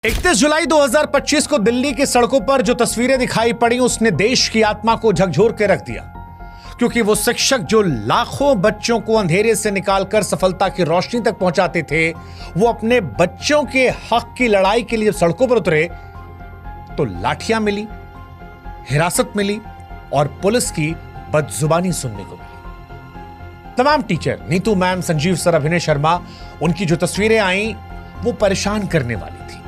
31 जुलाई 2025 को दिल्ली की सड़कों पर जो तस्वीरें दिखाई पड़ी उसने देश की आत्मा को झकझोर के रख दिया, क्योंकि वो शिक्षक जो लाखों बच्चों को अंधेरे से निकालकर सफलता की रोशनी तक पहुंचाते थे, वो अपने बच्चों के हक की लड़ाई के लिए सड़कों पर उतरे तो लाठियां मिली, हिरासत मिली और पुलिस की बदजुबानी सुनने को मिली। तमाम teacher, Neetu ma'am, Sanjeev sir, अभिनय शर्मा, उनकी जो तस्वीरें आई वो परेशान करने वाली थी।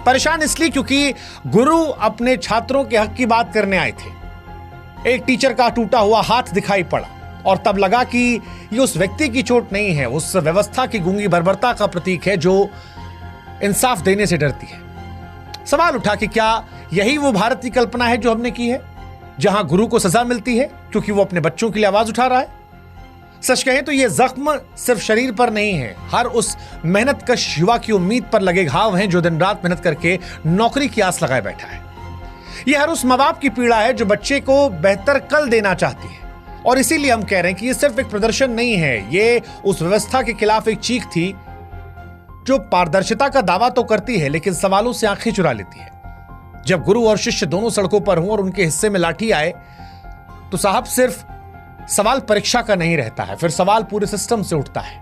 परेशान इसलिए क्योंकि गुरु अपने छात्रों के हक की बात करने आए थे। एक टीचर का टूटा हुआ हाथ दिखाई पड़ा और तब लगा कि ये उस व्यक्ति की चोट नहीं है, उस व्यवस्था की गूंगी बर्बरता का प्रतीक है जो इंसाफ देने से डरती है। सवाल उठा कि क्या यही वो भारत की कल्पना है जो हमने की है, जहां गुरु को सजा मिलती है क्योंकि वो अपने बच्चों के लिए आवाज उठा रहा है। सच कहें तो ये जख्म सिर्फ शरीर पर नहीं है, हर उस मेहनतकश युवा की उम्मीद पर लगे घाव हैं जो दिन रात मेहनत करके नौकरी की आस लगाए बैठा है। ये हर उस माँ बाप की पीड़ा है जो बच्चे को बेहतर कल देना चाहती है। और इसीलिए हम कह रहे हैं कि ये सिर्फ एक प्रदर्शन नहीं है, ये उस व्यवस्था के खिलाफ एक चीख थी जो पारदर्शिता का दावा तो करती है लेकिन सवालों से आंखें चुरा लेती है। जब गुरु और शिष्य दोनों सड़कों पर हों और उनके हिस्से में लाठी आए तो साहब सिर्फ सवाल परीक्षा का नहीं रहता है, फिर सवाल पूरे सिस्टम से उठता है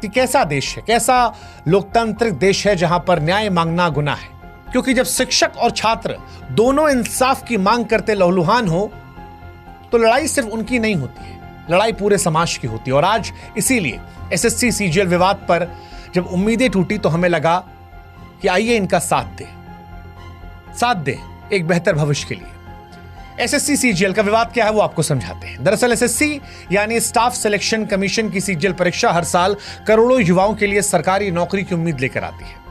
कि कैसा देश है, कैसा लोकतांत्रिक देश है जहां पर न्याय मांगना गुनाह है। क्योंकि जब शिक्षक और छात्र दोनों इंसाफ की मांग करते लहूलुहान हो तो लड़ाई सिर्फ उनकी नहीं होती है, लड़ाई पूरे समाज की होती है। और आज इसीलिए एसएससी सीजीएल विवाद पर जब उम्मीदें टूटी तो हमें लगा कि आइए इनका साथ दे एक बेहतर भविष्य के लिए। एसएससी सीजीएल का विवाद क्या है वो आपको समझाते हैं। दरअसल एसएससी यानी स्टाफ सिलेक्शन कमीशन की सीजीएल परीक्षा हर साल करोड़ों युवाओं के लिए सरकारी नौकरी की उम्मीद लेकर आती है।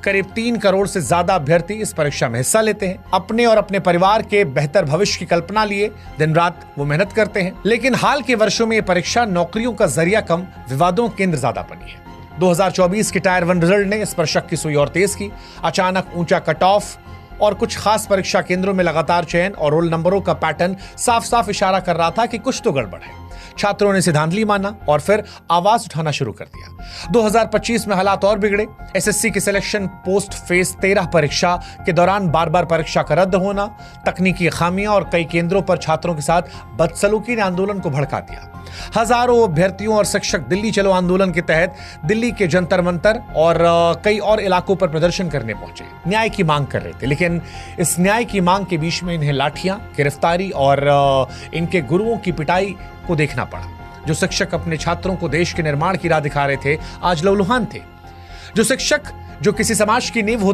करीब 3 करोड़ से ज्यादा अभ्यर्थी इस परीक्षा में हिस्सा लेते हैं। अपने और अपने परिवार के बेहतर भविष्य की कल्पना लिए दिन रात वो मेहनत करते हैं। लेकिन हाल के वर्षों में ये परीक्षा नौकरियों का जरिया कम, विवादों केंद्र ज्यादा बनी है। 2024 के टायर 1 रिजल्ट ने इस पर शक की सुई और तेज की। अचानक ऊंचा कट ऑफ और कुछ खास परीक्षा केंद्रों में लगातार चयन और रोल नंबरों का पैटर्न साफ साफ इशारा कर रहा था कि कुछ तो गड़बड़ है। छात्रों ने सिद्धांतली माना और फिर आवाज उठाना शुरू कर दिया। 2025 में हालात और बिगड़े। एसएससी की सिलेक्शन पोस्ट फेज 13 परीक्षा के दौरान बार बार परीक्षा का रद्द होना, तकनीकी खामियां और कई केंद्रों पर छात्रों के साथ बदसलूकी ने आंदोलन को भड़का दिया। हजारों अभ्यर्थियों और शिक्षक दिल्ली चलो आंदोलन के तहत दिल्ली के जंतर मंतर और कई और इलाकों पर प्रदर्शन करने पहुंचे, न्याय की मांग कर रहे थे। लेकिन इस न्याय की मांग के बीच में इन्हें लाठियां, गिरफ्तारी और इनके गुरुओं की पिटाई को देखना पड़ा। जो शिक्षक अपने छात्रों को देश के निर्माण की राह दिखा रहे थे आज लहूलुहान थे। जो शिक्षक जो किसी समाज की नींव